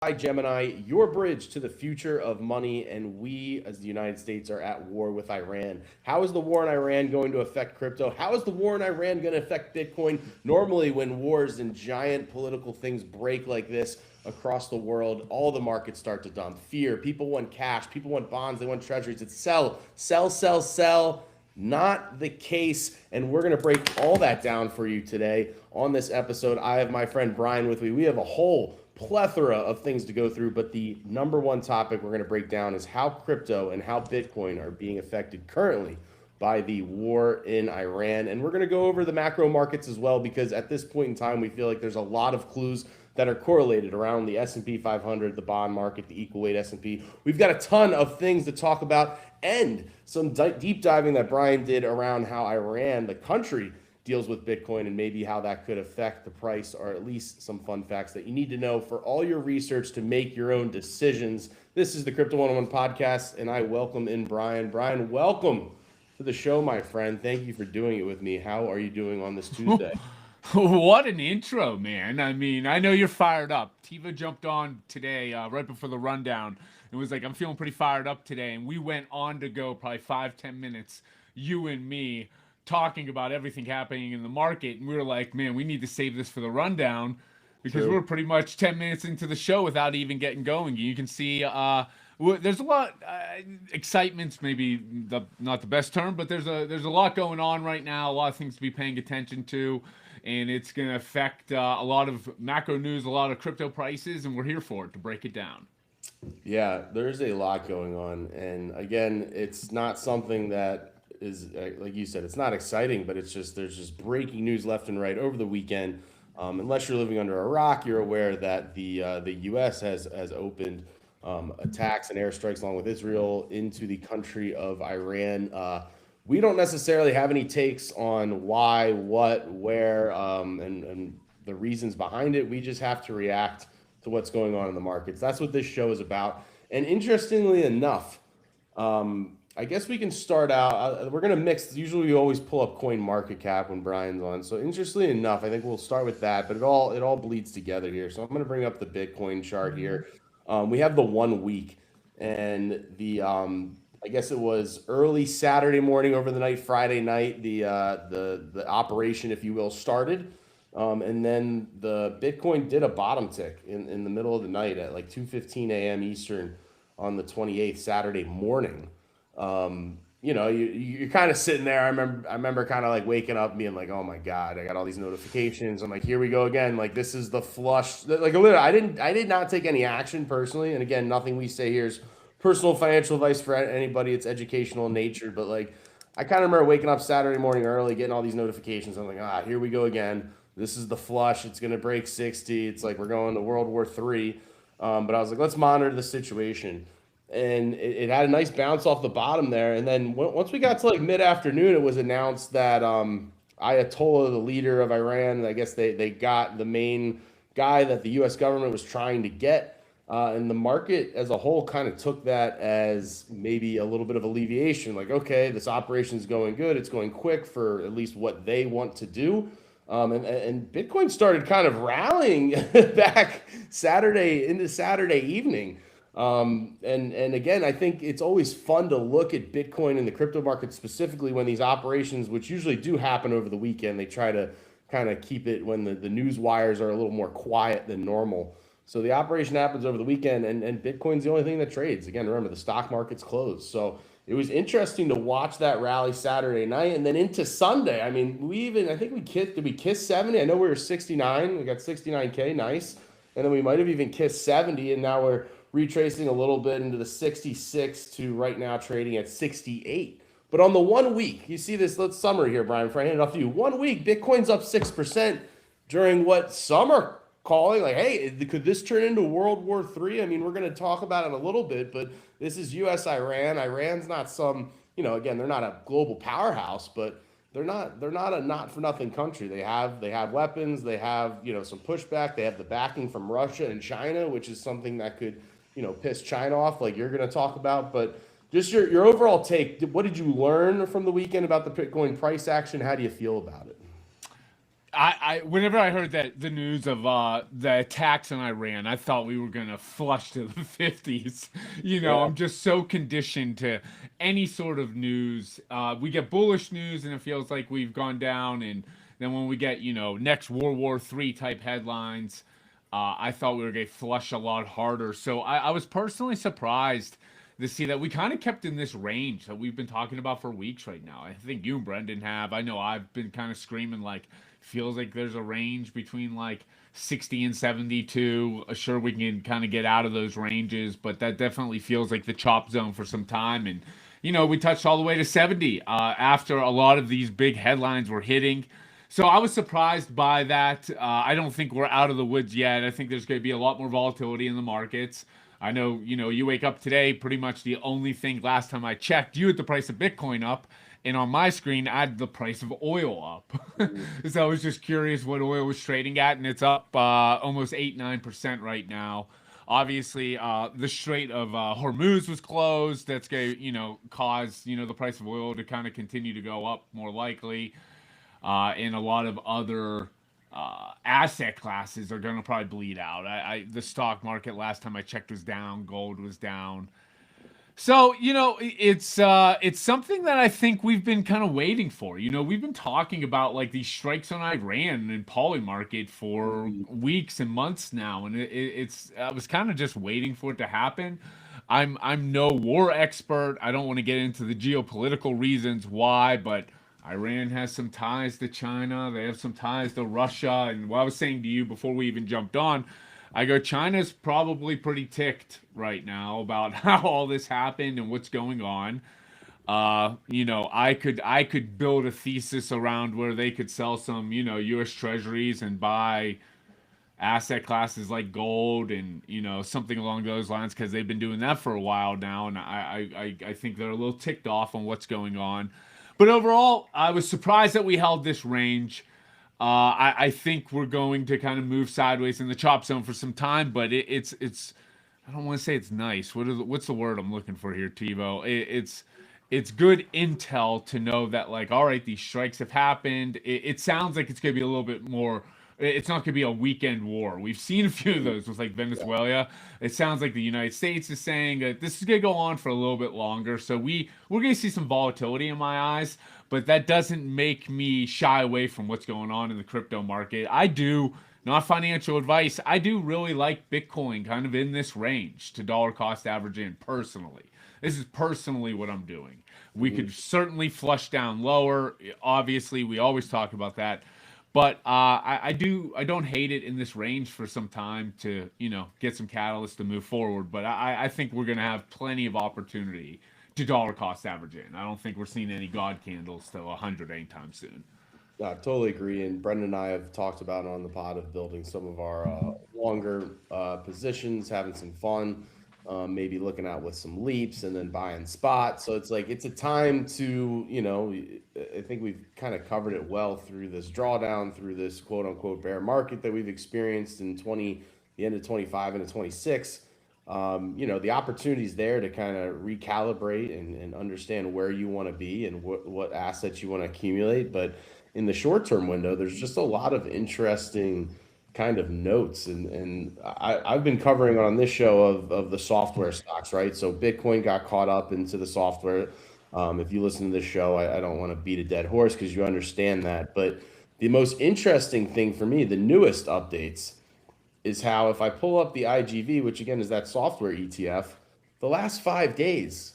Gemini, your bridge to the future of money, and we as the United States are at war with Iran. How is the war in Iran going to affect crypto? How is the war in Iran going to affect Bitcoin? Normally, when wars and giant political things break like this across the world, all the markets start to dump. Fear, people want cash, people want bonds, they want treasuries. It's sell, sell, sell, sell. Not the case, and we're going to break all that down for you today on this episode. I have my friend Brian with me. We have a whole plethora of things to go through, but the number one topic we're going to break down is how crypto and how Bitcoin are being affected currently by the war in Iran. And we're going to go over the macro markets as well, because at this point in time, we feel like there's a lot of clues that are correlated around the S&P 500, the bond market, the equal weight S&P. We've got a ton of things to talk about, and some deep diving that Brian did around how Iran, the country, deals with Bitcoin and maybe how that could affect the price, or at least some fun facts that you need to know for all your research to make your own decisions. This is the Crypto 101 podcast, and I welcome in Brian. Brian, welcome to the show, my friend. Thank you for doing it with me. How are you doing on this Tuesday? What an intro, man. I mean, I know you're fired up. Tiva jumped on today, right before the rundown. It was like, I'm feeling pretty fired up today. And we went on to go probably 5-10 minutes, you and me, talking about everything happening in the market. And we were like, man, we need to save this for the rundown, because we're pretty much 10 minutes into the show without even getting going. You can see there's a lot, excitement's maybe not the best term, but there's a lot going on right now, a lot of things to be paying attention to. And it's going to affect a lot of macro news, a lot of crypto prices, and we're here for it to break it down. Yeah, there's a lot going on. And again, it's not something that is, like you said, it's not exciting, but it's just, there's just breaking news left and right over the weekend. Unless you're living under a rock, you're aware that the U.S. has opened attacks and airstrikes along with Israel into the country of Iran. We don't necessarily have any takes on why, what, where, and the reasons behind it. We just have to react to what's going on in the markets. That's what this show is about. And interestingly enough, I guess we can start out. We're going to mix. Usually we always pull up coin market cap when Brian's on. So interestingly enough, I think we'll start with that, but it all bleeds together here. So I'm going to bring up the Bitcoin chart here. We have the 1 week, and the I guess it was early Saturday morning, over the night, Friday night, the operation, if you will, started. And then the Bitcoin did a bottom tick in the middle of the night at like 2:15 a.m. Eastern on the 28th, Saturday morning. You're kind of sitting there. I remember kind of like waking up and being like, oh my God, I got all these notifications. I'm like, here we go again. Like, this is the flush. Like, literally, I did not take any action personally. And again, nothing we say here is personal financial advice for anybody. It's educational in nature. But like, I kind of remember waking up Saturday morning early, getting all these notifications. I'm like, here we go again. This is the flush. It's going to break 60. It's like we're going to World War III. But I was like, let's monitor the situation. And it had a nice bounce off the bottom there. And then once we got to like mid-afternoon, it was announced that Ayatollah, the leader of Iran, I guess they got the main guy that the U.S. government was trying to get. And the market as a whole kind of took that as maybe a little bit of alleviation. Like, okay, this operation is going good. It's going quick for at least what they want to do. And Bitcoin started kind of rallying back into Saturday evening. And again, I think it's always fun to look at Bitcoin in the crypto market, specifically when these operations, which usually do happen over the weekend, they try to kind of keep it when the news wires are a little more quiet than normal. So the operation happens over the weekend, and Bitcoin's the only thing that trades. Again, remember, the stock market's closed. So it was interesting to watch that rally Saturday night, and then into Sunday. I mean, did we kiss 70? I know we were 69. We got 69K, nice. And then we might have even kissed 70, and now we're retracing a little bit into the 66 to right now trading at 68. But on the 1 week, you see this, let's summary here, Brian, before I hand it off to you. 1 week, Bitcoin's up 6% during what some are calling like, hey, could this turn into World War III? I mean, we're going to talk about it a little bit, but this is U.S. Iran. Iran's not some, again, they're not a global powerhouse, but they're not a not-for-nothing country. They have weapons. They have, some pushback. They have the backing from Russia and China, which is something that could, piss China off, like you're going to talk about. But just your overall take. What did you learn from the weekend about the Bitcoin price action? How do you feel about it? whenever I heard that the news of the attacks in Iran, I thought we were gonna flush to the 50s. Yeah. I'm just so conditioned to any sort of news. We get bullish news and it feels like we've gone down, and then when we get, next World War III type headlines, I thought we were gonna flush a lot harder. So I was personally surprised to see that we kind of kept in this range that we've been talking about for weeks right now. I think you and Brendan have. I know I've been kind of screaming like, feels like there's a range between like 60 and 72. Sure, we can kind of get out of those ranges, but that definitely feels like the chop zone for some time. And, we touched all the way to 70 after a lot of these big headlines were hitting. So I was surprised by that. I don't think we're out of the woods yet. I think there's going to be a lot more volatility in the markets. I know, you wake up today, pretty much the only thing last time I checked, you had the price of Bitcoin up, and on my screen, I had the price of oil up. So I was just curious what oil was trading at, and it's up almost 8-9% right now. Obviously, the Strait of Hormuz was closed. That's going to, cause, the price of oil to kind of continue to go up more likely. And a lot of other asset classes are going to probably bleed out. The stock market last time I checked was down, gold was down. So it's something that I think we've been kind of waiting for. We've been talking about like these strikes on Iran and poly market for weeks and months now, and it's I was kind of just waiting for it to happen. I'm no war expert. I don't want to get into the geopolitical reasons why, but Iran has some ties to China. They have some ties to Russia. And what I was saying to you before we even jumped on, I go, China's probably pretty ticked right now about how all this happened and what's going on. I could build a thesis around where they could sell some, U.S. Treasuries and buy asset classes like gold and something along those lines because they've been doing that for a while now, and I think they're a little ticked off on what's going on. But overall, I was surprised that we held this range. I think we're going to kind of move sideways in the chop zone for some time, but it's I don't want to say it's nice. What's the word I'm looking for here, TiVo? It's good intel to know that, like, all right, these strikes have happened. It sounds like it's going to be a little bit more. It's not going to be a weekend war. We've seen a few of those with like Venezuela. It sounds like the United States is saying that this is going to go on for a little bit longer. So we're going to see some volatility in my eyes, but that doesn't make me shy away from what's going on in the crypto market. I do, not financial advice. I do really like Bitcoin kind of in this range to dollar cost average in personally. This is personally what I'm doing. We could certainly flush down lower. Obviously, we always talk about that. But I don't hate it in this range for some time to get some catalyst to move forward. But I think we're gonna have plenty of opportunity to dollar cost average in. I don't think we're seeing any god candles to 100 anytime soon. I totally agree. And Brendan and I have talked about on the pod of building some of our longer positions, having some fun, maybe looking out with some leaps and then buying spots. So it's like it's a time to, I think we've kind of covered it well through this drawdown, through this quote unquote bear market that we've experienced in the end of 25 into 26. The opportunities there to kind of recalibrate and understand where you want to be and what assets you want to accumulate. But in the short term window, there's just a lot of interesting kind of notes. And I've been covering on this show of the software stocks, right? So Bitcoin got caught up into the software. If you listen to this show, I don't want to beat a dead horse because you understand that. But the most interesting thing for me, the newest updates, is how if I pull up the IGV, which again is that software ETF, the last 5 days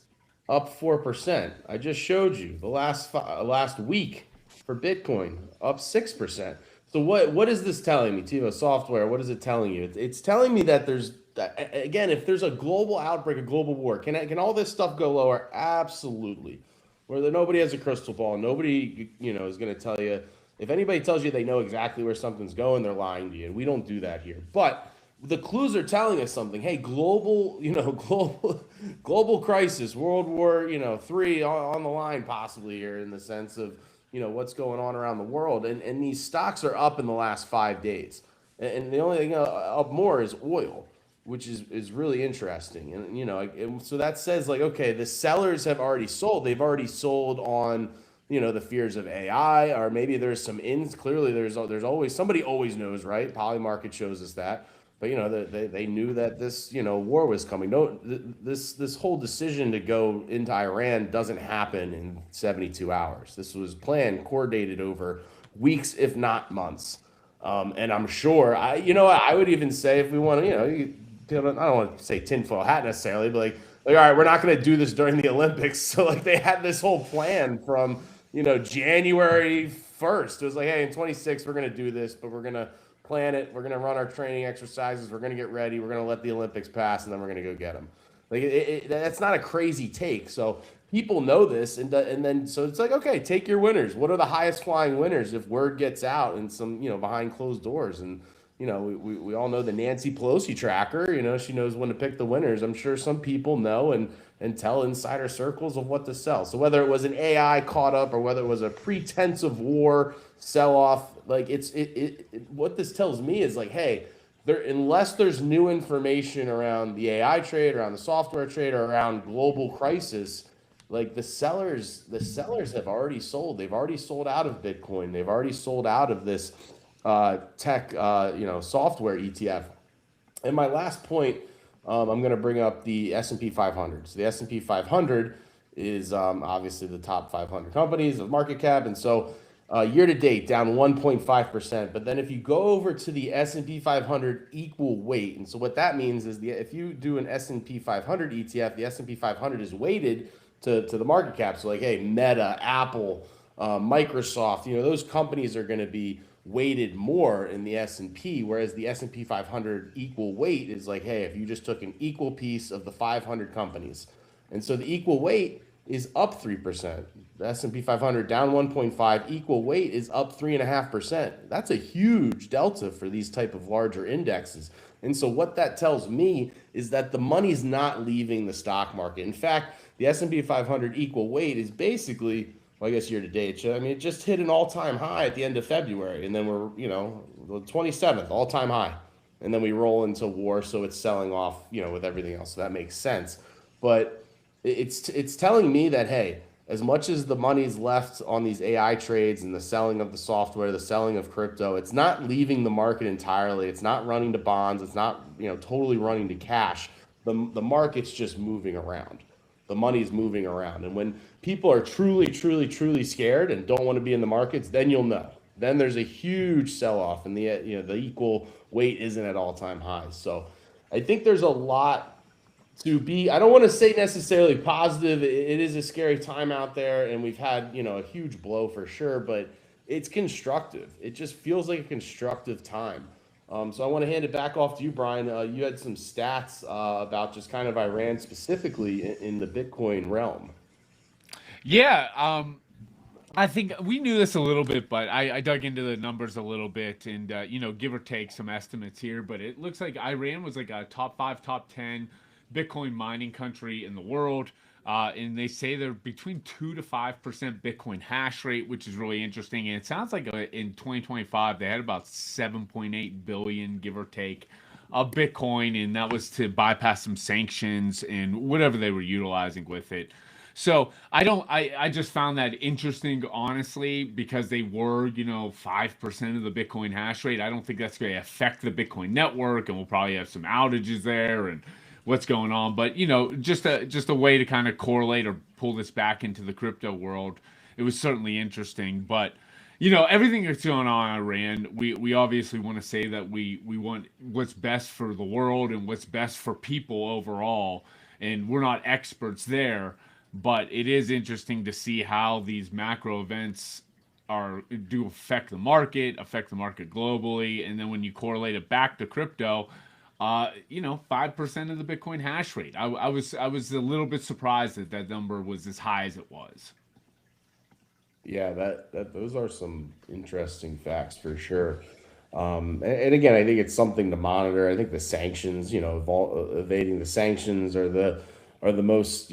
up 4%. I just showed you the last week for Bitcoin up 6%. So what is this telling me, TiVo software? What is it telling you? It's telling me that there's again, if there's a global outbreak, a global war, can all this stuff go lower? Absolutely. Where nobody has a crystal ball, nobody is going to tell you. If anybody tells you they know exactly where something's going, they're lying to you. And we don't do that here. But the clues are telling us something. Hey, global crisis, World War, III on the line possibly here in the sense of, what's going on around the world. And these stocks are up in the last 5 days. And the only thing up more is oil, which is really interesting. And, and so that says like, okay, the sellers have already sold. They've already sold on the fears of AI, or maybe there's some ins. Clearly, there's always somebody always knows, right? Polymarket shows us that. But they knew that this war was coming. No, this whole decision to go into Iran doesn't happen in 72 hours. This was planned, coordinated over weeks, if not months. And I'm sure I would even say, if we want to, I don't want to say tinfoil hat necessarily, but like, all right, we're not going to do this during the Olympics. So like they had this whole plan from January 1st. It was like, hey, in 26 we're going to do this, but we're going to plan it. We're going to run our training exercises. We're going to get ready. We're going to let the Olympics pass, and then we're going to go get them. Like that's not a crazy take. So people know this, and then so it's like, okay, take your winners. What are the highest flying winners if word gets out and some behind closed doors? And we all know the Nancy Pelosi tracker. She knows when to pick the winners. I'm sure some people know and tell insider circles of what to sell. So whether it was an AI caught up or whether it was a pretense of war sell off, like what this tells me is like, hey, unless there's new information around the AI trade, around the software trade, or around global crisis, like the sellers have already sold. They've already sold out of Bitcoin. They've already sold out of this tech, software ETF. And my last point, I'm going to bring up the S&P 500. So the S&P 500 is obviously the top 500 companies of market cap, and so year to date down 1.5%. But then if you go over to the S&P 500 equal weight, and so what that means is if you do an S&P 500 ETF, the S&P 500 is weighted to the market cap. So like, hey, Meta, Apple, Microsoft, those companies are going to be weighted more in the S&P, whereas the S&P 500 equal weight is like, hey, if you just took an equal piece of the 500 companies. And so the equal weight is up 3%. The S&P 500 down 1.5, equal weight is up 3.5%. That's a huge delta for these type of larger indexes. And so what that tells me is that the money's not leaving the stock market. In fact, the S&P 500 equal weight is basically, well, I guess year to date, it just hit an all-time high at the end of February. And then we're, the 27th, all-time high. And then we roll into war, so it's selling off, with everything else. So that makes sense. But it's telling me that, hey, as much as the money's left on these AI trades and the selling of the software, the selling of crypto, it's not leaving the market entirely. It's not running to bonds. It's not, totally running to cash. The market's just moving around. The money's moving around. And when people are truly, truly, truly scared and don't want to be in the markets, then you'll know. Then there's a huge sell-off, and the equal weight isn't at all-time highs. So I think there's a lot to be, I don't want to say necessarily positive. It is a scary time out there, and we've had, a huge blow for sure, but it's constructive. It just feels like a constructive time. So I want to hand it back off to you, Brian. You had some stats about just kind of Iran specifically in the Bitcoin realm. Yeah, I think we knew this a little bit, but I dug into the numbers a little bit and, give or take some estimates here. But it looks like Iran was like a top 5, top 10 Bitcoin mining country in the world. And they say they're between 2 to 5% Bitcoin hash rate, which is really interesting. And it sounds like in 2025, they had about 7.8 billion, give or take, of Bitcoin. And that was to bypass some sanctions and whatever they were utilizing with it. So I just found that interesting, honestly, because they were, 5% of the Bitcoin hash rate. I don't think that's going to affect the Bitcoin network, and we'll probably have some outages there and what's going on. But, just a way to kind of correlate or pull this back into the crypto world. It was certainly interesting. But, everything that's going on in Iran, we obviously want to say that we want what's best for the world and what's best for people overall. And we're not experts there. But it is interesting to see how these macro events do affect the market globally. And then when you correlate it back to crypto, 5% of the Bitcoin hash rate. I was a little bit surprised that number was as high as it was. Yeah, that those are some interesting facts for sure. And again, I think it's something to monitor. I think the sanctions, evading the sanctions are the most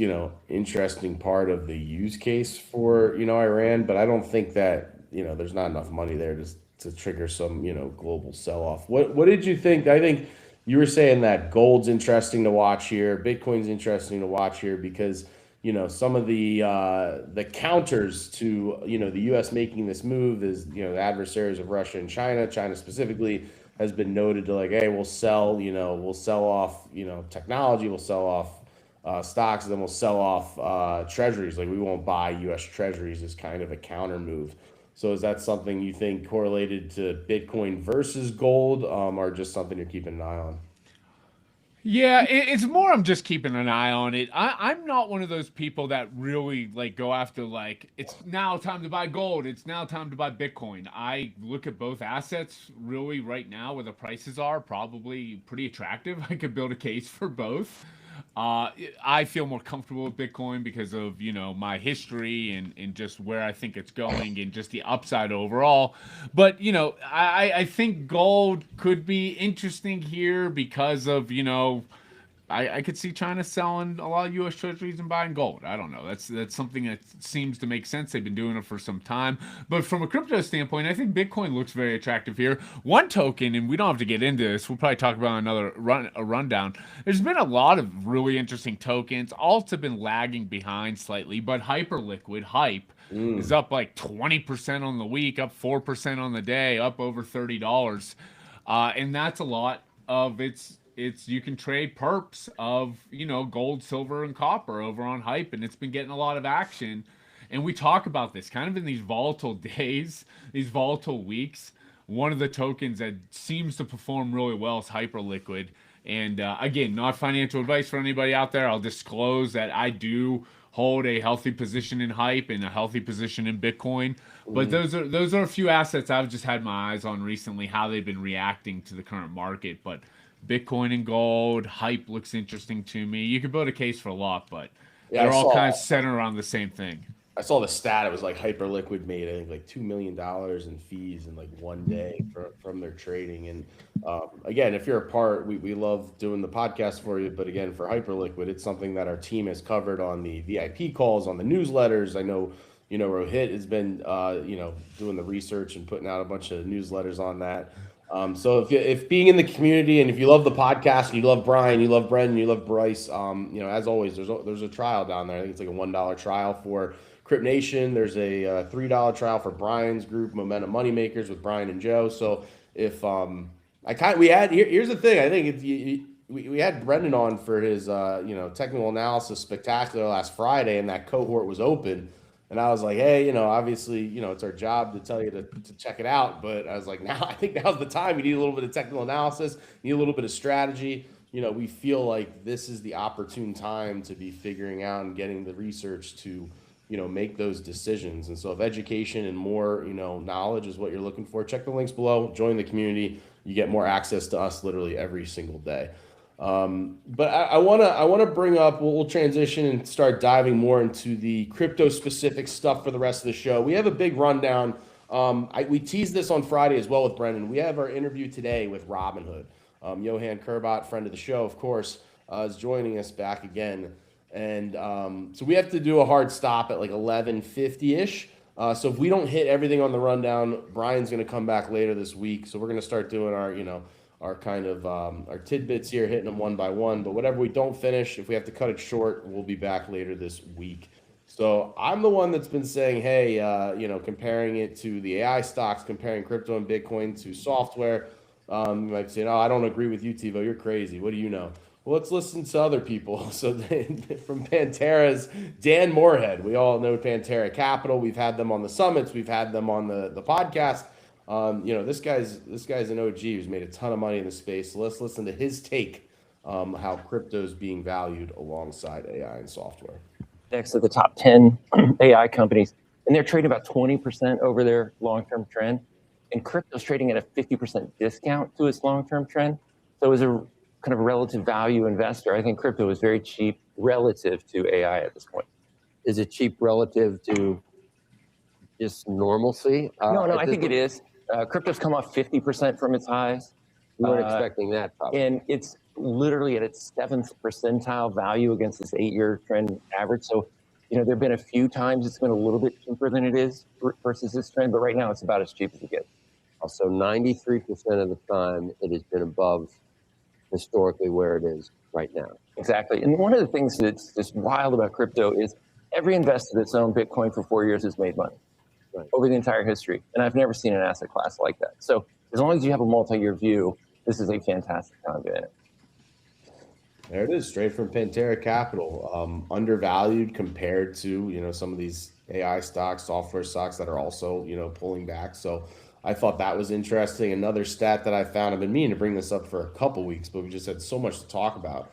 interesting part of the use case for Iran. But I don't think that there's not enough money there to trigger some global sell off. What did you think? I think you were saying that gold's interesting to watch here, Bitcoin's interesting to watch here because some of the counters to, the U.S. making this move is, the adversaries of Russia and China specifically has been noted to like, hey, we'll sell off, technology, we'll sell off stocks, and then we'll sell off treasuries. Like we won't buy U.S. treasuries as kind of a counter move. So is that something you think correlated to Bitcoin versus gold, or just something you're keeping an eye on? Yeah, it's more I'm just keeping an eye on it. I'm not one of those people that really like go after like it's now time to buy gold, it's now time to buy Bitcoin. I look at both assets really right now where the prices are probably pretty attractive. I could build a case for both. I feel more comfortable with Bitcoin because of, my history and just where I think it's going and just the upside overall. But, I think gold could be interesting here because of, I could see China selling a lot of U.S. treasuries and buying gold. I don't know. That's something that seems to make sense. They've been doing it for some time. But from a crypto standpoint, I think Bitcoin looks very attractive here. One token, and we don't have to get into this. We'll probably talk about another rundown. There's been a lot of really interesting tokens. Alts have been lagging behind slightly, but Hyperliquid Hype is up like 20% on the week, up 4% on the day, up over $30, and that's a lot of it's you can trade perps of gold, silver, and copper over on Hype, and it's been getting a lot of action. And we talk about this kind of in these volatile days, these volatile weeks. One of the tokens that seems to perform really well is Hyperliquid. And again, not financial advice for anybody out there. I'll disclose that I do hold a healthy position in Hype and a healthy position in Bitcoin. But those are a few assets I've just had my eyes on recently, how they've been reacting to the current market. But Bitcoin and gold, Hype looks interesting to me. You could build a case for a lot, but Yeah, they're all kind of centered around the same thing. I saw the stat. It was like Hyperliquid made, I think, like $2 million in fees in like one day from their trading. And again, if you're a part, we love doing the podcast for you. But again, for Hyperliquid, it's something that our team has covered on the VIP calls, on the newsletters. I know, Rohit has been, doing the research and putting out a bunch of newsletters on that. So if being in the community and if you love the podcast and you love Brian, you love Brendan, you love Bryce, as always, there's a trial down there. I think it's like a $1 trial for Crypt Nation. There's a $3 trial for Brian's group, Momentum Moneymakers, with Brian and Joe. So if here's the thing. I think we had Brendan on for his technical analysis spectacular last Friday, and that cohort was open. And I was like, hey, obviously, it's our job to tell you to check it out. But I was like, I think now's the time. We need a little bit of technical analysis, need a little bit of strategy. We feel like this is the opportune time to be figuring out and getting the research to, make those decisions. And so if education and more, knowledge is what you're looking for, check the links below, join the community. You get more access to us literally every single day. But I want to bring up, we'll transition and start diving more into the crypto specific stuff for the rest of the show. We have a big rundown. We teased this on Friday as well with Brendan. We have our interview today with Robinhood. Johan Kurbot, friend of the show, of course, is joining us back again. And so we have to do a hard stop at like 11:50-ish. So if we don't hit everything on the rundown, Brian's going to come back later this week. So we're going to start doing our kind of our tidbits here, hitting them one by one. But whatever we don't finish, if we have to cut it short, we'll be back later this week. So I'm the one that's been saying, hey, comparing it to the AI stocks, comparing crypto and Bitcoin to software. You might say, no, I don't agree with you, Tivo. You're crazy. What do you know? Well, let's listen to other people. So from Pantera's Dan Moorhead. We all know Pantera Capital. We've had them on the summits. We've had them on the podcast. This guy's an OG who's made a ton of money in the space. So let's listen to his take, how crypto is being valued alongside AI and software. Next to the top 10 AI companies, and they're trading about 20% over their long-term trend. And crypto's trading at a 50% discount to its long-term trend. So as a kind of relative value investor, I think crypto is very cheap relative to AI at this point. Is it cheap relative to just normalcy? No, I think it is. Crypto's come off 50% from its highs. We weren't expecting that, probably. And it's literally at its 7th percentile value against this 8-year trend average. So, there have been a few times it's been a little bit cheaper than it is versus this trend, but right now it's about as cheap as it gets. Also, 93% of the time it has been above historically where it is right now. Exactly. And one of the things that's just wild about crypto is every investor that's owned Bitcoin for 4 years has made money over the entire history. And I've never seen an asset class like that. So as long as you have a multi-year view, this is a fantastic time to get in. There it is, straight from Pantera Capital. Undervalued compared to, some of these AI stocks, software stocks that are also, pulling back. So I thought that was interesting. Another stat that I found, I've been meaning to bring this up for a couple weeks, but we just had so much to talk about.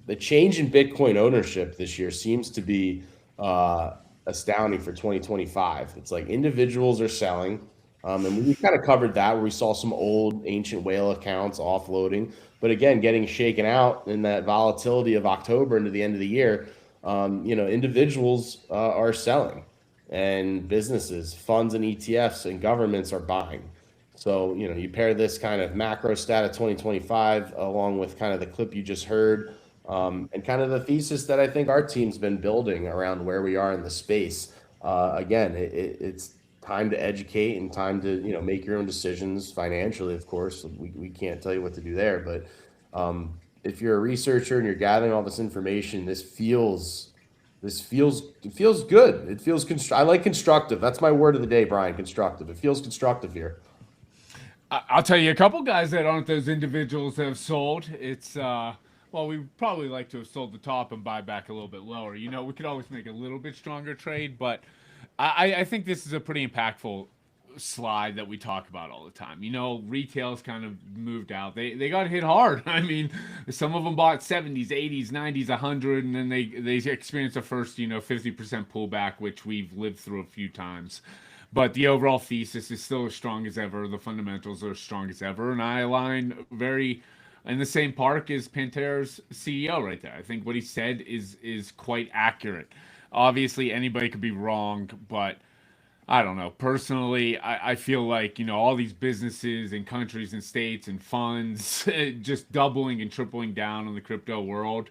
The change in Bitcoin ownership this year seems to be astounding for 2025. It's like individuals are selling. And we kind of covered that where we saw some old ancient whale accounts offloading. But again, getting shaken out in that volatility of October into the end of the year, individuals are selling and businesses, funds and ETFs and governments are buying. So, you pair this kind of macro stat of 2025 along with kind of the clip you just heard and kind of the thesis that I think our team's been building around where we are in the space. Again, it's time to educate and time to make your own decisions financially. Of course, we can't tell you what to do there, but if you're a researcher and you're gathering all this information, it feels good. It feels I like constructive. That's my word of the day, Brian. Constructive. It feels constructive here. I'll tell you a couple guys that aren't those individuals that have sold. It's well, we probably like to have sold the top and buy back a little bit lower. We could always make a little bit stronger trade, but I think this is a pretty impactful slide that we talk about all the time. Retail's kind of moved out. They got hit hard. I mean, some of them bought 70s, 80s, 90s, 100, and then they experienced the first, 50% pullback, which we've lived through a few times. But the overall thesis is still as strong as ever. The fundamentals are as strong as ever. And I align very in the same park as Pantera's CEO right there. I think what he said is quite accurate. Obviously, anybody could be wrong, but I don't know. Personally, I feel like, all these businesses and countries and states and funds just doubling and tripling down on the crypto world.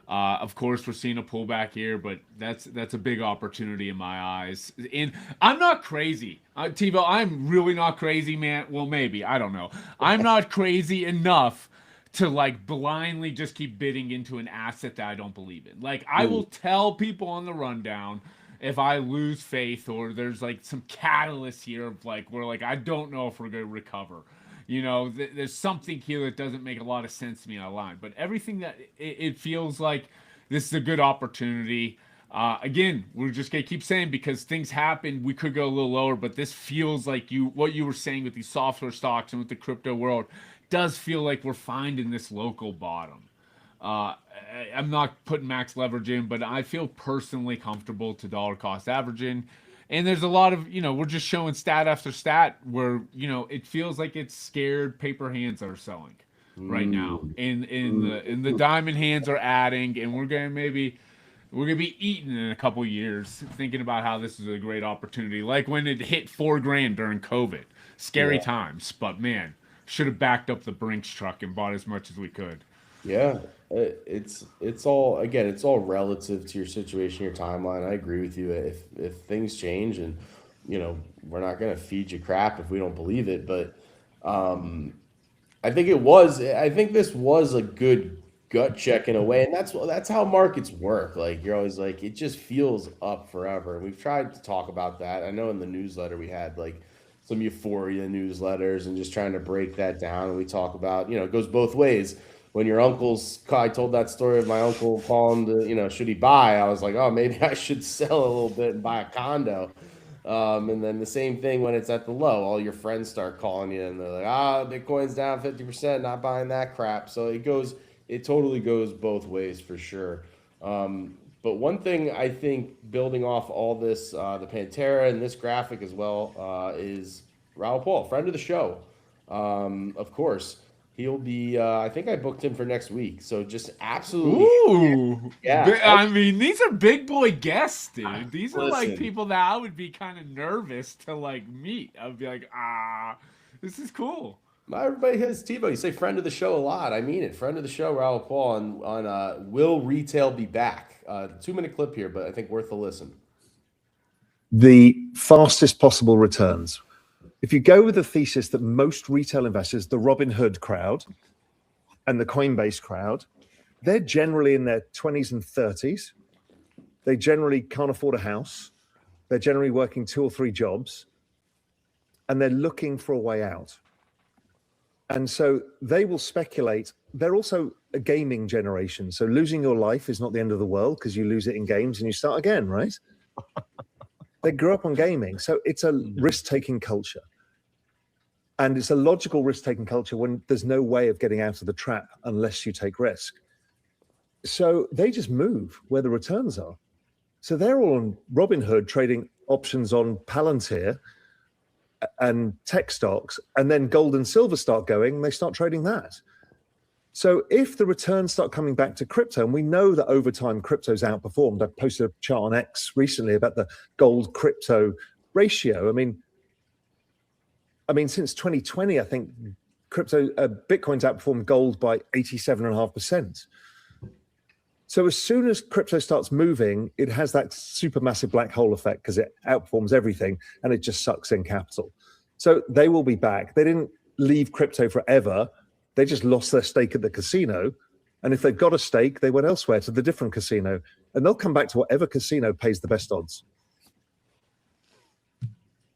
Of course, we're seeing a pullback here, but that's a big opportunity in my eyes. And I'm not crazy. TiVo, I'm really not crazy, man. Well, maybe. I don't know. I'm not crazy enough to blindly just keep bidding into an asset that I don't believe in. I will tell people on the rundown if I lose faith or there's some catalyst here of where I don't know if we're going to recover. There's something here that doesn't make a lot of sense to me on the line. But everything that it feels like this is a good opportunity. Again, we're just going to keep saying because things happen, we could go a little lower, but this feels like what you were saying with these software stocks and with the crypto world does feel like we're finding this local bottom. I'm not putting max leverage in, but I feel personally comfortable to dollar cost averaging. And there's a lot of, we're just showing stat after stat where, it feels like it's scared paper hands that are selling right now. And the diamond hands are adding, and we're going to be eating in a couple years thinking about how this is a great opportunity. Like when it hit $4,000 during COVID. Scary times, but man, should have backed up the Brinks truck and bought as much as we could. Yeah, it's all relative to your situation, your timeline. I agree with you. If things change and we're not going to feed you crap if we don't believe it, but I think this was a good gut check in a way, and that's how markets work. You're always it just feels up forever. And we've tried to talk about that. I know in the newsletter we had some euphoria newsletters and just trying to break that down. And we talk about, it goes both ways. When I told that story of my uncle calling to, should he buy? I was like, oh, maybe I should sell a little bit and buy a condo. And then the same thing when it's at the low, all your friends start calling you and they're like, Bitcoin's down 50%, not buying that crap. So it totally goes both ways for sure. But one thing I think building off all this, the Pantera and this graphic as well, is Raoul Pal, friend of the show. Of course, he'll be, I think I booked him for next week. So just absolutely. Ooh. Yeah. I mean, these are big boy guests, dude. These are people that I would be kind of nervous to meet. I would be like, this is cool. Everybody has TiVo. You say friend of the show a lot. I mean it. Friend of the show, Raoul Pal on Will Retail Be Back? 2-minute clip here, but I think worth a listen. The fastest possible returns. If you go with the thesis that most retail investors, the Robin Hood crowd, and the Coinbase crowd, they're generally in their 20s and 30s. They generally can't afford a house. They're generally working 2 or 3 jobs, and they're looking for a way out. And so they will speculate. They're also a gaming generation. So losing your life is not the end of the world because you lose it in games and you start again, right? They grew up on gaming. So it's a risk-taking culture. And it's a logical risk-taking culture when there's no way of getting out of the trap unless you take risk. So they just move where the returns are. So they're all on Robinhood trading options on Palantir and tech stocks, and then gold and silver start going, they start trading that. So if the returns start coming back to crypto, and we know that over time crypto's outperformed. I posted a chart on X recently about the gold crypto ratio. I mean, since 2020, I think Bitcoin's outperformed gold by 87.5%. So as soon as crypto starts moving, it has that supermassive black hole effect because it outperforms everything and it just sucks in capital. So they will be back. They didn't leave crypto forever. They just lost their stake at the casino. And if they've got a stake, they went elsewhere to the different casino. And they'll come back to whatever casino pays the best odds.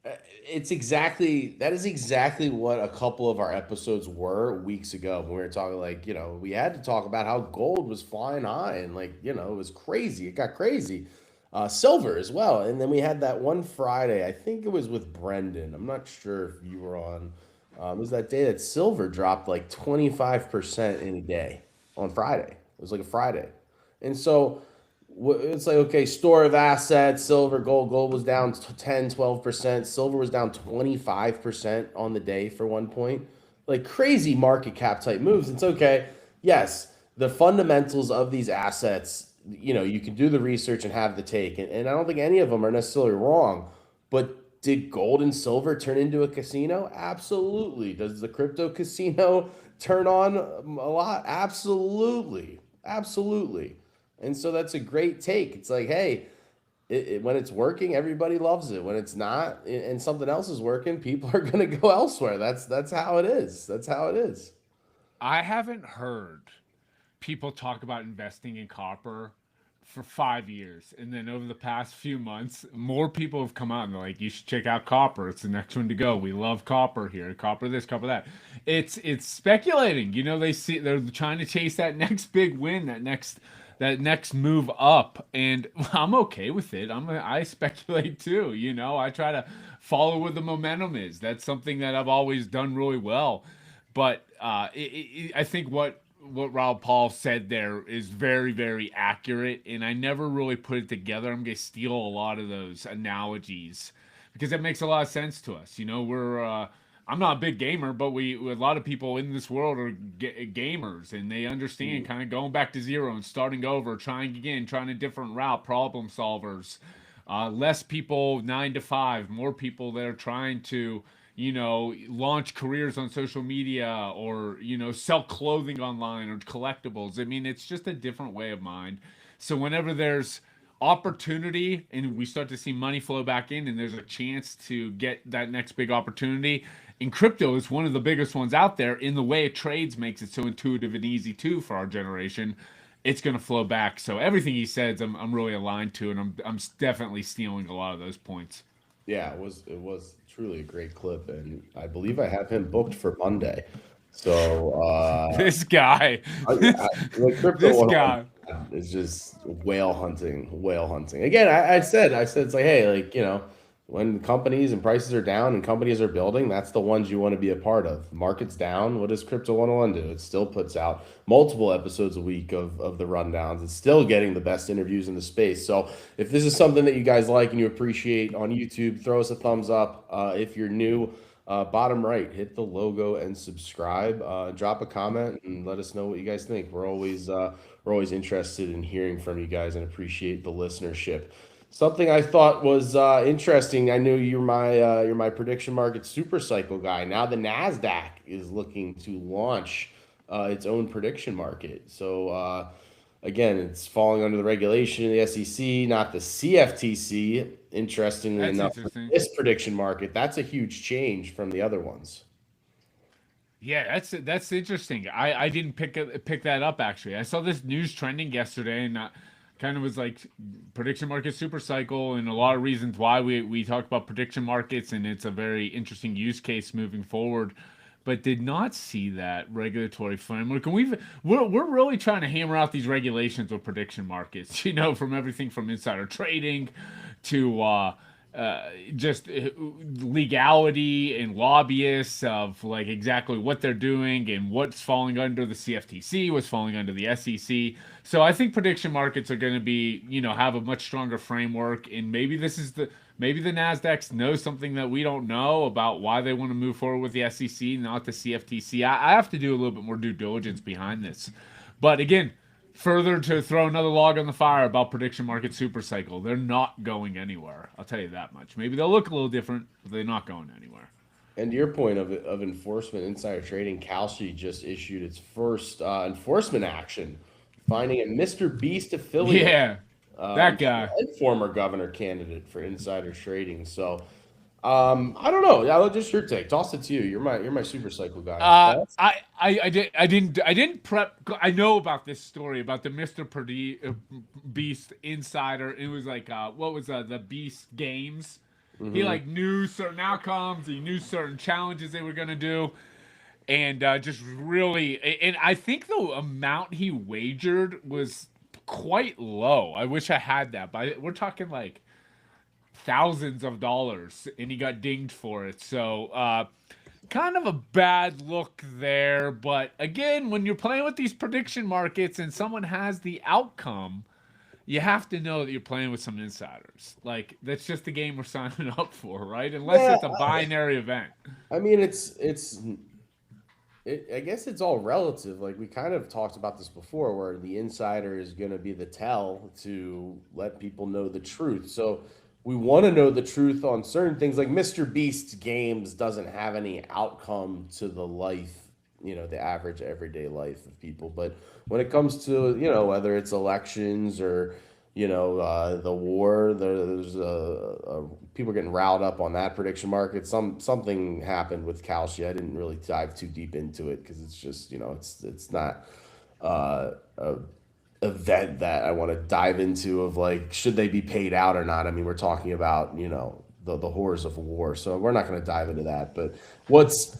That is exactly what a couple of our episodes were weeks ago when we were talking, like, we had to talk about how gold was flying high and, like, it was crazy. It got crazy. Silver as well. And then we had that one Friday, I think it was with Brendan. I'm not sure if you were on. It was that day that silver dropped like 25% in a day on Friday. It was like a Friday. And so it's like, okay, store of assets, silver, gold was down 10, 12%. Silver was down 25% on the day for one point. Like crazy market cap type moves. It's okay. Yes, the fundamentals of these assets, you can do the research and have the take. And I don't think any of them are necessarily wrong. But did gold and silver turn into a casino? Absolutely. Does the crypto casino turn on a lot? Absolutely. Absolutely. And so that's a great take. It's like, hey, when it's working, everybody loves it. When it's not, and something else is working, people are going to go elsewhere. That's how it is. That's how it is. I haven't heard people talk about investing in copper for 5 years, and then over the past few months, more people have come out and they're like, "You should check out copper. It's the next one to go. We love copper here. Copper this, copper that." It's speculating. They're trying to chase that next big win, that next move up, and I'm okay with it. I speculate too. I try to follow where the momentum is. That's something that I've always done really well. But I think what Raoul Pal said there is very, very accurate, and I never really put it together. I'm going to steal a lot of those analogies because it makes a lot of sense to us. I'm not a big gamer, but a lot of people in this world are gamers, and they understand kind of going back to zero and starting over, trying again, trying a different route, problem solvers. Less people 9 to 5, more people that are trying to launch careers on social media or, sell clothing online or collectibles. I mean, it's just a different way of mind. So whenever there's opportunity and we start to see money flow back in and there's a chance to get that next big opportunity, and crypto is one of the biggest ones out there in the way it trades makes it so intuitive and easy too for our generation, it's going to flow back. So everything he says, I'm really aligned to, and I'm definitely stealing a lot of those points. Yeah, it was truly a great clip, and I believe I have him booked for Monday. So this guy, this guy is just whale hunting. Again, I said it's like, hey, like, when companies and prices are down and companies are building, that's the ones you want to be a part of. Market's down. What does Crypto 101 do? It still puts out multiple episodes a week of the rundowns. It's still getting the best interviews in the space. So if this is something that you guys like and you appreciate on YouTube, throw us a thumbs up. If you're new, bottom right, hit the logo and subscribe. Drop a comment and let us know what you guys think. We're always interested in hearing from you guys and appreciate the listenership. Something I thought was interesting. I knew you're my prediction market super cycle guy. Now the NASDAQ is looking to launch its own prediction market. So again, it's falling under the regulation of the SEC, not the CFTC. Interestingly enough, this prediction market, that's a huge change from the other ones. Yeah, that's interesting. I didn't pick that up actually. I saw this news trending yesterday, and kind of was like prediction market super cycle, and a lot of reasons why we talk about prediction markets, and it's a very interesting use case moving forward. But did not see that regulatory framework, and we're really trying to hammer out these regulations with prediction markets. You know, from everything from insider trading to just legality and lobbyists of like exactly what they're doing and what's falling under the CFTC, what's falling under the SEC. So I think prediction markets are going to be, you know, have a much stronger framework, and maybe this is maybe the NASDAQ knows something that we don't know about why they want to move forward with the SEC, not the CFTC. I have to do a little bit more due diligence behind this, but again, further to throw another log on the fire about prediction market super cycle, they're not going anywhere. I'll tell you that much. Maybe they'll look a little different, but they're not going anywhere. And to your point of enforcement, insider trading, Kalshi just issued its first enforcement action, finding a Mr. Beast affiliate. Yeah, that guy. And former governor candidate for insider trading. So I don't know. Yeah, just your take. Toss it to you. You're my super cycle guy. I didn't prep. I know about this story about the Mr. Beast insider. It was like what was the Beast Games? He like knew certain outcomes. He knew certain challenges they were gonna do, and just really. And I think the amount he wagered was quite low. I wish I had that, but we're talking like thousands of dollars, and he got dinged for it. So kind of a bad look there. But again, when you're playing with these prediction markets and someone has the outcome, you have to know that you're playing with some insiders. Like, that's just the game we're signing up for, right? Unless it's a binary event. I mean, I guess it's all relative. Like, we kind of talked about this before, where the insider is going to be the tell to let people know the truth. So we want to know the truth on certain things. Like Mr. Beast's games doesn't have any outcome to the life, you know, the average everyday life of people. But when it comes to, you know, whether it's elections or, you know, the war, there's people getting riled up on that prediction market. Something happened with Kalshi. I didn't really dive too deep into it because it's just, you know, it's not a event that I want to dive into of like, should they be paid out or not? I mean, we're talking about, you know, the horrors of war, so we're not going to dive into that. But what's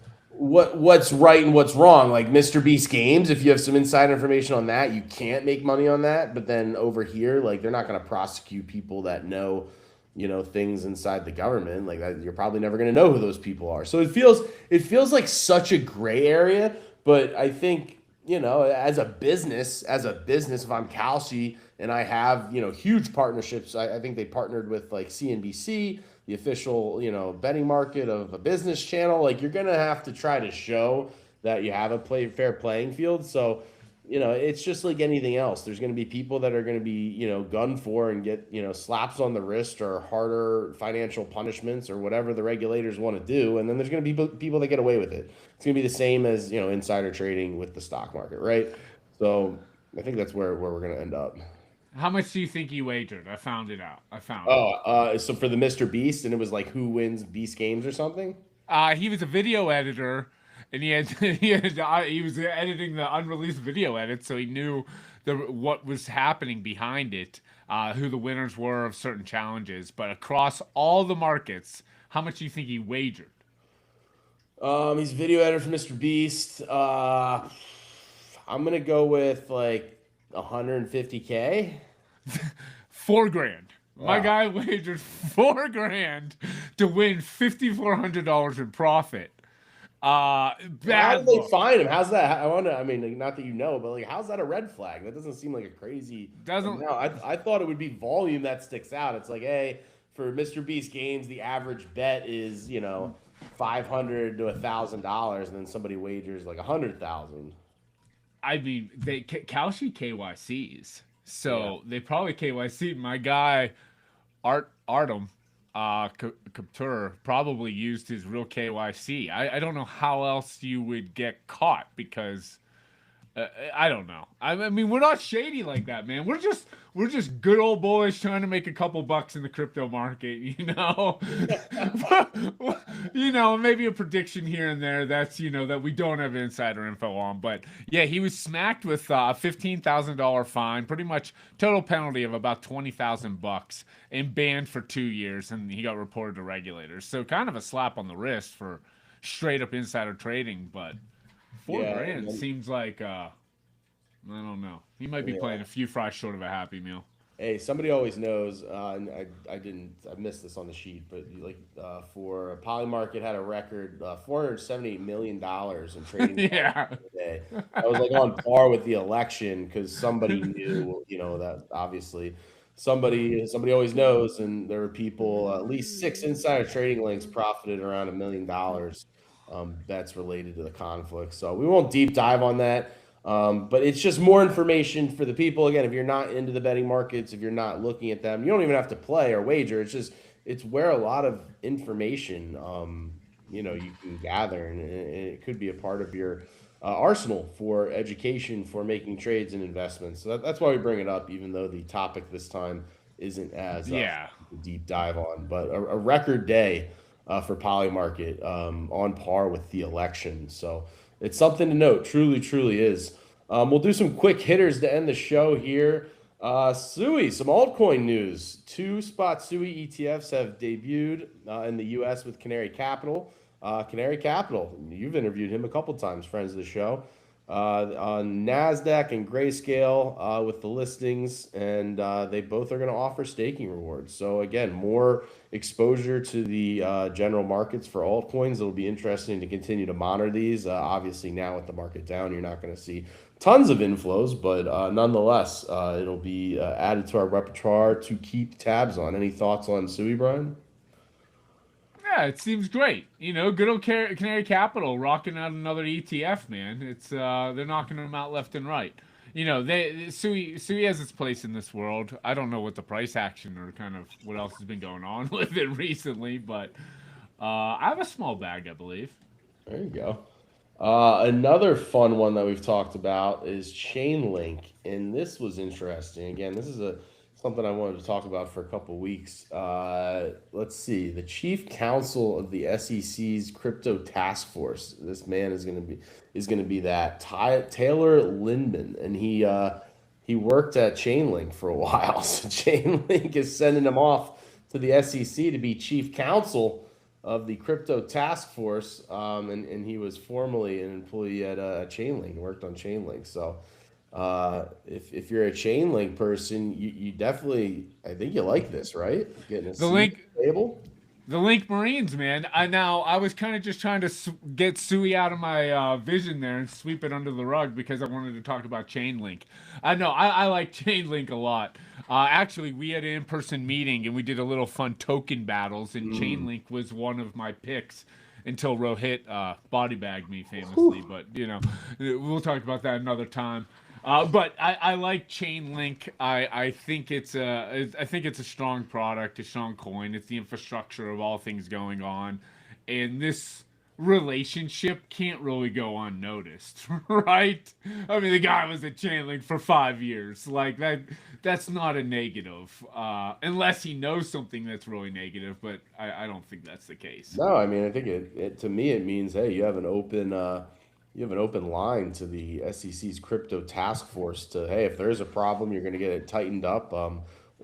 right and what's wrong? Like Mr. Beast Games, if you have some inside information on that, you can't make money on that. But then over here, like, they're not going to prosecute people that know, you know, things inside the government like that. You're probably never going to know who those people are. So it feels like such a gray area. But I think, you know, as a business, if I'm Kalshi and I have, you know, huge partnerships, I think they partnered with like CNBC, the official, you know, betting market of a business channel. Like, you're going to have to try to show that you have a fair playing field. So, you know, it's just like anything else. There's going to be people that are going to be, you know, gunned for and get, you know, slaps on the wrist or harder financial punishments or whatever the regulators want to do. And then there's going to be people that get away with it. It's going to be the same as, you know, insider trading with the stock market, right? So I think that's where we're going to end up. How much do you think you wagered? I found it out. So for the Mr. Beast, and it was like who wins Beast Games or something? He was a video editor, and he was editing the unreleased video edit, so he knew what was happening behind it, who the winners were of certain challenges. But across all the markets, how much do you think he wagered? He's video editor for Mr. Beast. I'm gonna go with like 150K. $4,000. Wow. My guy wagered $4,000 to win $5,400 in profit. How did they find him? How's that? I wonder. I mean, not that you know, but like, how's that a red flag? That doesn't seem like a crazy. Doesn't. I thought it would be volume that sticks out. It's like, hey, for Mr. Beast Games, the average bet is, you know, $500 to $1,000, and then somebody wagers like 100,000. I mean, Kalshi KYCs, so they probably KYC. My guy, Artem Couture probably used his real KYC. I don't know how else you would get caught because I don't know. I mean, we're not shady like that, man. We're just good old boys trying to make a couple bucks in the crypto market, you know. You know, maybe a prediction here and there that's that we don't have insider info on. But yeah, he was smacked with a $15,000 fine, pretty much total penalty of about $20,000, and banned for 2 years, and he got reported to regulators. So kind of a slap on the wrist for straight up insider trading, but. $4,000 seems like I don't know. He might be playing a few fries short of a Happy Meal. Hey, somebody always knows, and I missed this on the sheet, but for Polymarket had a record $478 million in trading. Yeah. Today. I was like on par with the election because somebody knew, that obviously somebody always knows, and there were people, at least 6 insider trading links profited around $1 million. That's related to the conflict. So we won't deep dive on that. But it's just more information for the people. Again, if you're not into the betting markets, if you're not looking at them, you don't even have to play or wager. It's where a lot of information, you can gather, and it could be a part of your arsenal for education, for making trades and investments. So that's why we bring it up, even though the topic this time isn't as deep dive on. But a record day for Polymarket, on par with the election. So it's something to note. Truly, truly is. We'll do some quick hitters to end the show here. Sui, some altcoin news. 2 spot Sui ETFs have debuted in the U.S. with Canary Capital. Canary Capital, you've interviewed him a couple times, friends of the show. On NASDAQ and Grayscale with the listings, and they both are going to offer staking rewards. So again, more exposure to the general markets for altcoins. It'll be interesting to continue to monitor these. Obviously, now with the market down, you're not going to see tons of inflows, but nonetheless, it'll be added to our repertoire to keep tabs on. Any thoughts on Sui, Brian? Yeah, it seems great. Good old Canary Capital rocking out another ETF, man. It's they're knocking them out left and right. Sui has its place in this world. I don't know what the price action or kind of what else has been going on with it recently, but I have a small bag, I believe. There you go. Another fun one that we've talked about is Chainlink, and this was interesting. Again, this is something I wanted to talk about for a couple of weeks. Let's see. The chief counsel of the SEC's crypto task force. This man is going to be that Taylor Lindman, and he worked at Chainlink for a while. So Chainlink is sending him off to the SEC to be chief counsel of the crypto task force, and he was formerly an employee at Chainlink, worked on Chainlink. So if you're a Chainlink person, you definitely, I think you like this, right? Getting a the Link Marines, man. I was kind of just trying to get Sui out of my vision there and sweep it under the rug because I wanted to talk about Chainlink. I like Chainlink a lot. Actually, we had an in-person meeting and we did a little fun token battles, and Chainlink was one of my picks until Rohit body bagged me famously. But we'll talk about that another time. But I like Chainlink. I think it's a strong product, a strong coin. It's the infrastructure of all things going on, and this relationship can't really go unnoticed, right? I mean, the guy was at Chainlink for 5 years. Like that's not a negative, unless he knows something that's really negative. But I don't think that's the case. No, I mean, I think it to me it means, hey, you have an open line to the SEC's crypto task force to, hey, if there's a problem, you're going to get it tightened up.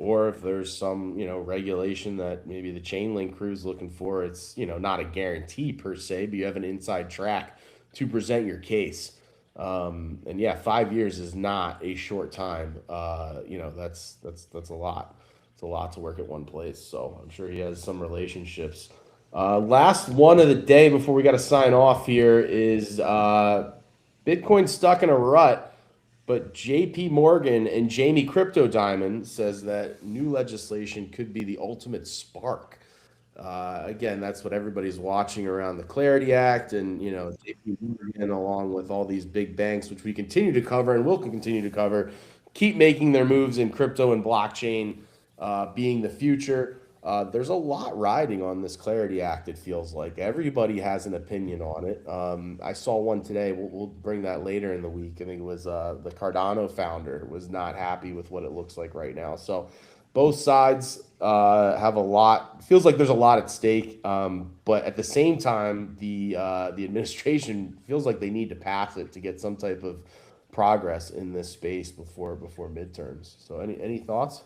Or if there's some, regulation that maybe the Chainlink crew is looking for, it's, not a guarantee per se, but you have an inside track to present your case. And yeah, 5 years is not a short time. That's a lot. It's a lot to work at one place. So I'm sure he has some relationships. Last one of the day before we got to sign off here is Bitcoin stuck in a rut, but JP Morgan and Jamie Crypto Diamond says that new legislation could be the ultimate spark. Again, that's what everybody's watching around the Clarity Act, and JP Morgan, along with all these big banks, which we continue to cover and will continue to cover, keep making their moves in crypto and blockchain being the future. there's a lot riding on this Clarity Act. It feels like everybody has an opinion on it. I saw one today. We'll bring that later in the week. I think it was the Cardano founder was not happy with what it looks like right now. So both sides have a lot. Feels like there's a lot at stake. But at the same time, the administration feels like they need to pass it to get some type of progress in this space before midterms. So any thoughts?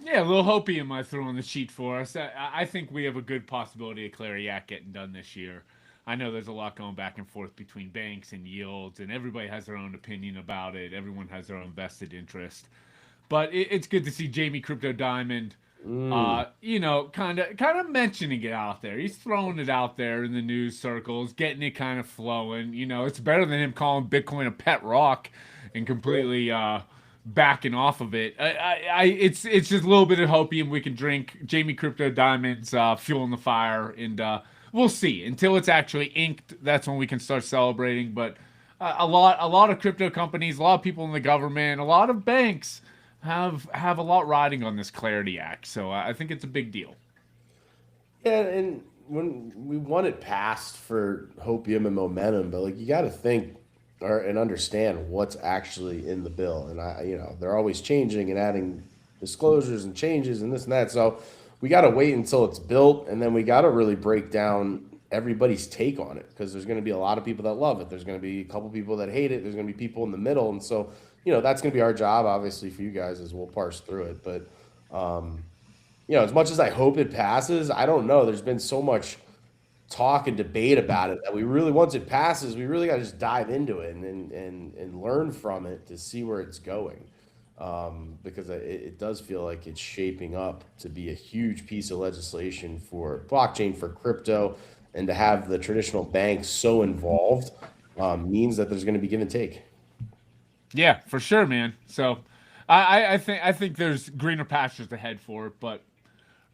Yeah, a little hopium I threw on the sheet for us. I think we have a good possibility of Clarity Act getting done this year. I know there's a lot going back and forth between banks and yields, and everybody has their own opinion about it. Everyone has their own vested interest. But it's good to see Jamie Crypto Diamond, kind of mentioning it out there. He's throwing it out there in the news circles, getting it kind of flowing. It's better than him calling Bitcoin a pet rock and completely backing off of it. It's just a little bit of hopium we can drink. Jamie Crypto Diamond's fueling the fire, and we'll see. Until it's actually inked, that's when we can start celebrating. But a lot of crypto companies, a lot of people in the government, a lot of banks have a lot riding on this Clarity Act. So I think it's a big deal. Yeah, and when we want it passed for hopium and momentum, but like you got to think and understand what's actually in the bill. And they're always changing and adding disclosures and changes and this and that. So we got to wait until it's built, and then we got to really break down everybody's take on it, because there's going to be a lot of people that love it. There's going to be a couple people that hate it. There's going to be people in the middle. And so, that's going to be our job, obviously, for you guys, as we'll parse through it. But, as much as I hope it passes, I don't know. There's been so much talk and debate about it that once it passes, we really got to just dive into it and learn from it to see where it's going. Because it does feel like it's shaping up to be a huge piece of legislation for blockchain, for crypto, and to have the traditional banks so involved means that there's going to be give and take. Yeah, for sure, man. So I think there's greener pastures ahead for it, but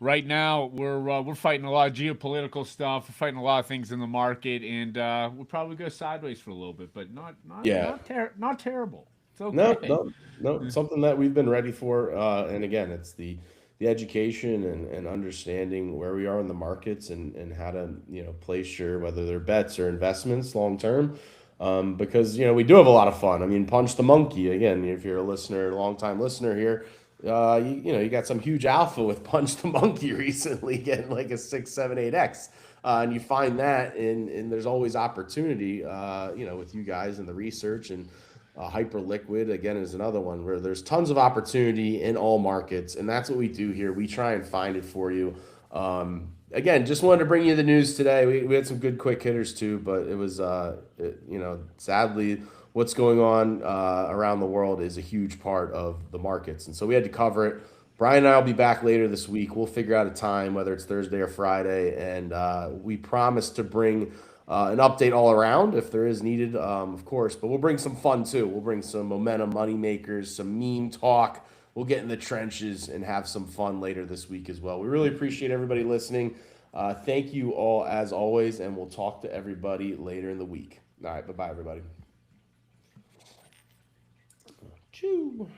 right now we're fighting a lot of geopolitical stuff. We're fighting a lot of things in the market, and we'll probably go sideways for a little bit, but not terrible. It's okay. No, something that we've been ready for. And again, it's the education and understanding where we are in the markets and how to place your, whether they're bets or investments long term. Because we do have a lot of fun. I mean, Punch the Monkey, again, if you're a listener, long time listener here, you got some huge alpha with Punch the Monkey recently, getting like a 6, 7, 8x, and you find that and there's always opportunity, with you guys and the research. And hyper liquid again is another one where there's tons of opportunity in all markets, and that's what we do here. We try and find it for you. Again, just wanted to bring you the news today. We had some good quick hitters too, but it was sadly what's going on around the world is a huge part of the markets, and so we had to cover it. Brian and I will be back later this week. We'll figure out a time, whether it's Thursday or Friday, and we promise to bring an update all around if there is needed, of course, but we'll bring some fun too. We'll bring some momentum money makers, some meme talk. We'll get in the trenches and have some fun later this week as well. We really appreciate everybody listening. Thank you all as always, and we'll talk to everybody later in the week. All right, bye-bye, everybody. Choo.